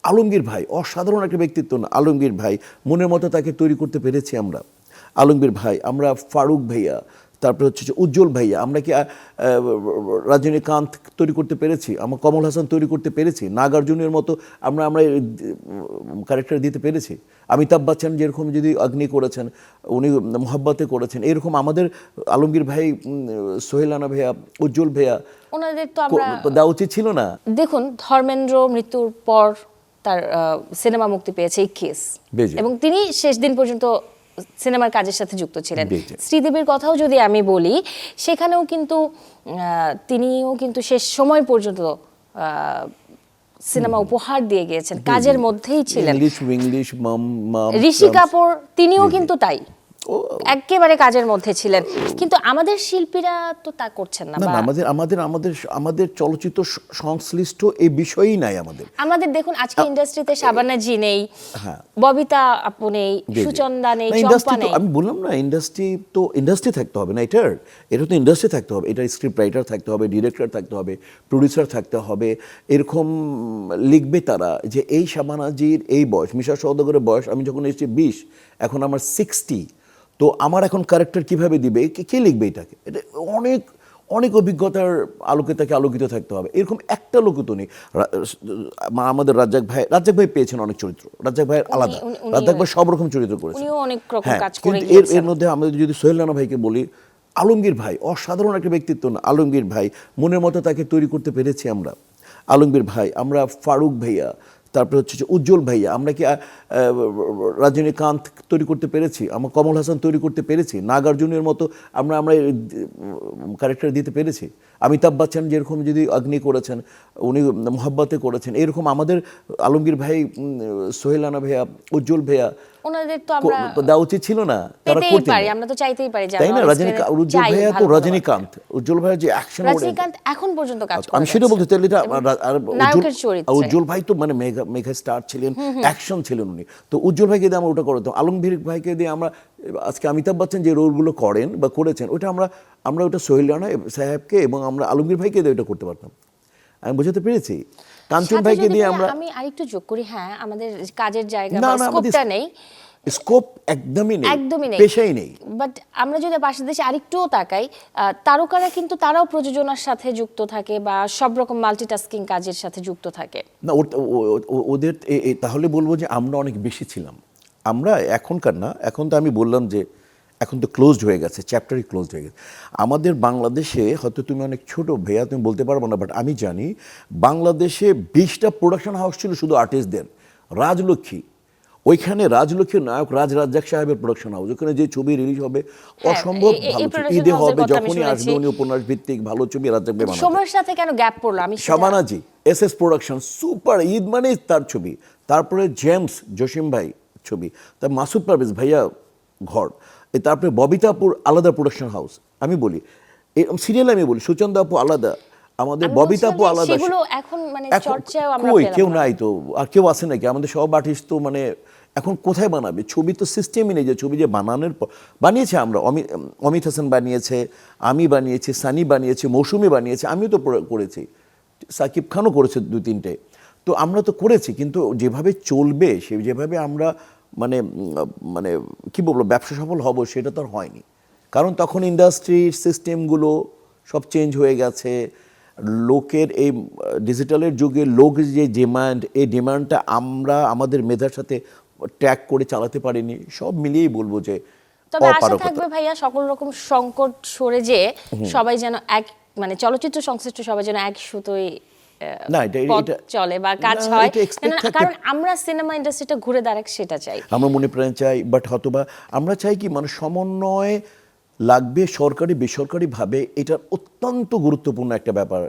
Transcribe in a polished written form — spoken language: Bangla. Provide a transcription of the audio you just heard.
আলমগীর ভাই অসাধারণ একটা ব্যক্তিত্ব না, আলমগীর ভাই মনের মতো তাকে তৈরি করতে পেরেছি আমরা। আলমগীর ভাই, আমরা ফারুক ভাইয়া, তারপরে হচ্ছে যে উজ্জ্বল ভাইয়া, আমরা কি রজনীকান্ত তৈরি করতে পেরেছি, আমরা কমল হাসান তৈরি করতে পেরেছি, নাগার্জুনের মতো আমরা আমরা ক্যারেক্টার দিতে পেরেছি। অমিতাভ বচ্চন যেরকম যদি অগ্নি করেছেন, উনি মোহাব্বতে করেছেন, এরকম আমাদের আলমগীর ভাই, সোহেল রানা ভাইয়া, উজ্জ্বল ভাইয়া ওনাদের তো আমরা দেওয়া উচিত ছিল না। দেখুন, ধর্মেন্দ্র মৃত্যুর পর তার সিনেমা মুক্তি পেয়েছে ইকিস, এবং তিনি শেষ দিন পর্যন্ত সিনেমার কাজের সাথে যুক্ত ছিলেন। শ্রীদেবীর কথাও যদি আমি বলি, সেখানেও কিন্তু তিনিও কিন্তু শেষ সময় পর্যন্ত সিনেমা উপহার দিয়ে গিয়েছেন, কাজের মধ্যেই ছিলেন। ইংলিশ ঋষি কাপুর তিনিও কিন্তু তাই, একেবারে কাজের মধ্যে ছিলেন। কিন্তু আমাদের শিল্পীরা তো তা করছেন না। আমাদের আমাদের আমাদের আমাদের চলচ্চিত্র সংশ্লিষ্ট এই বিষয়ই নাই আমাদের দেখুন, আজকে ইন্ডাস্ট্রিতে শাবানা জি নেই, ববিতা আপু নেই, সুচন্দা নেই, চম্পা নেই। আমি বললাম না, ইন্ডাস্ট্রি থাকতে হবে না, এটা তো ইন্ডাস্ট্রি থাকতে হবে, এটা স্ক্রিপ্ট রাইটার থাকতে হবে, ডিরেক্টর থাকতে হবে, প্রডিউসার থাকতে হবে, এরকম লিখবে তারা যে এই শাবানা জির এই বয়স, মিশা সওদাগরের বয়স আমি যখন এসেছি 20, এখন আমার 60, তো আমার এখন ক্যারেক্টার কিভাবে দিবে, কে লিখবে এটাকে? এটা অনেক অনেক অভিজ্ঞতার আলোকে তাকে আলোকিত থাকতে হবে। এরকম একটা লোক তো নেই। আমাদের রাজ্জাক ভাই পেয়েছেন অনেক চরিত্র, রাজ্জাক ভাই আলাদা, রাজ্জাক ভাই সব রকম চরিত্র করেছেন, কিন্তু এর মধ্যে আমাদের যদি সোহেল রানা ভাইকে বলি, আলমগীর ভাই অসাধারণ একটা ব্যক্তিত্ব না, আলমগীর ভাই মনের মতো তাকে তৈরি করতে পেরেছি আমরা। আলমগীর ভাই, আমরা ফারুক ভাইয়া, তারপরে হচ্ছে যে উজ্জ্বল ভাইয়া, আমরা কি রজনীকান্ত তৈরি করতে পেরেছি, আমরা কমল হাসান তৈরি করতে পেরেছি, নাগার্জুনের মতো আমরা আমরা ক্যারেক্টার দিতে পেরেছি। অমিতাভ বচ্চন যেরকম যদি অগ্নি করেছেন, উনি মোহাব্বতে করেছেন, এরকম আমাদের আলমগীর ভাই, সোহেল রানা ভাইয়া, উজ্জ্বল ভাইয়া ওনাদের তো আমরা দেওয়া উচিত ছিল না, তারা করতে পারে, আমরা তো চাইতেই পারি, তাই না? উজ্জ্বল ভাইয়া তো উজ্জ্বল ভাইয়ের যে অ্যাকশন, রজনীকান্ত এখন পর্যন্ত কাজ করে, আমি সেটা বলতে চাই। নায়কের চরিত্রে উজ্জ্বল ভাই তো মানে মেগা স্টার ছিলেন, অ্যাকশন ছিলেন উনি, তো উজ্জ্বল ভাইকে দিয়ে আমরা ওটা করতাম। আলমগীর ভাইকে দিয়ে আমরা আজকে অমিতাভ বচ্চন যে রোলগুলো করেন বা করেছেন, ওটা আমরা ওটা সোহেল রানা সাহেবকে এবং আমরা আলমগীর ভাইকে দিয়ে ওটা করতে পারতাম। আমি বোঝাতে পেরেছি? কাঞ্চন ভাইকে দিয়ে আমরা, আমি আরেকটু যোগ করি, হ্যাঁ আমাদের কাজের জায়গা বা স্কোপটা নেই, স্কোপ একদমই নেই, পেশাই নেই। বাট আমরা যদি পাশের দেশে আরেকটুও তাকাই, তারকারা কিন্তু তারাও প্রযোজনার সাথে যুক্ত থাকে বা সব রকম মাল্টিটাস্কিং কাজের সাথে যুক্ত থাকে না। ওদের তাহলে বলবো যে আমরা অনেক বেশি ছিলাম। আমরা এখনকার না, এখন তো আমি বললাম যে এখন তো ক্লোজড হয়ে গেছে, চ্যাপ্টারই ক্লোজড হয়ে গেছে। আমাদের বাংলাদেশে হয়তো তুমি অনেক ছোট ভাইয়া, তুমি বলতে পারবো না, বাট আমি জানি বাংলাদেশে 20টা প্রোডাকশন হাউস ছিল শুধু আর্টিস্টদের। রাজলক্ষ্মী, ওইখানে রাজলক্ষ্মীর নায়ক রাজ্জাক সাহেবের প্রোডাকশন হাউস, ওখানে যে ছবি রিলিজ হবে অসম্ভব ভালো ছবি, ঈদে হবে, যখনই আসবে উনি উপন্যাস ভিত্তিক ভালো ছবি রাজ্জাক ভাই বানাবে। সময়ের সাথে কেন গ্যাপ পড়লো? আমি শাবানা জি, এসএস প্রোডাকশন, সুপার, ঈদ মানে তার ছবি, তারপরে জেমস জসিম ভাই ছবি, তার মাসুদ পারভেজ ভাইয়া ঘর, তারপরে ববিতা আপুর আলাদা প্রোডাকশন হাউস। আমি বলি সিরিয়াল, আমি বলি সুচন্দা আপু আলাদা, আমাদের ববিতা আপু আলাদা, এখন মানে চর্চাও আমরা কেউ নাই তো, আর কেউ আছে নাকি? আমাদের সব আর্টিস্ট তো মানে এখন কোথায় বানাবে ছবি? তো সিস্টেমই নেই যে ছবি যে বানানোর পর বানিয়েছে। আমরা অমিত হাসান বানিয়েছে, আমি বানিয়েছি, সানি বানিয়েছে, মৌসুমি বানিয়েছে, আমিও তো করেছি, সাকিব খানও করেছে 2-3টে, তো আমরা তো করেছি। কিন্তু যেভাবে চলবে, যেভাবে আমরা মানে মানে কি বলবো ব্যবসা সফল হব, সেটা তো আর হয়নি। কারণ তখন ইন্ডাস্ট্রির সিস্টেমগুলো সব চেঞ্জ হয়ে গেছে। লোকের এই ডিজিটালের যুগে লোক যে ডিমান্ড, এই ডিমান্ডটা আমরা আমাদের মেধার সাথে ট্র্যাক করে চালাতে পারিনি। সব মিলিয়েই বলবো যে তবে আশা থাকবে ভাইয়া, সকল রকম সংকট সরে যে সবাই যেন এক, মানে চলচ্চিত্র সংশ্লিষ্ট সবাই যেন এক সুতোয় না এটা চলে বা কাজ হয়, কারণ আমরা সিনেমা ইন্ডাস্ট্রিটা ঘুরে দাঁড়াক সেটা চাই, আমরা মনে প্রাণ চাই। বাট হয়তোবা আমরা চাই কি, মানে সমন্বয় লাগবে সরকারি বেসরকারি ভাবে, এটা অত্যন্ত গুরুত্বপূর্ণ একটা ব্যাপার।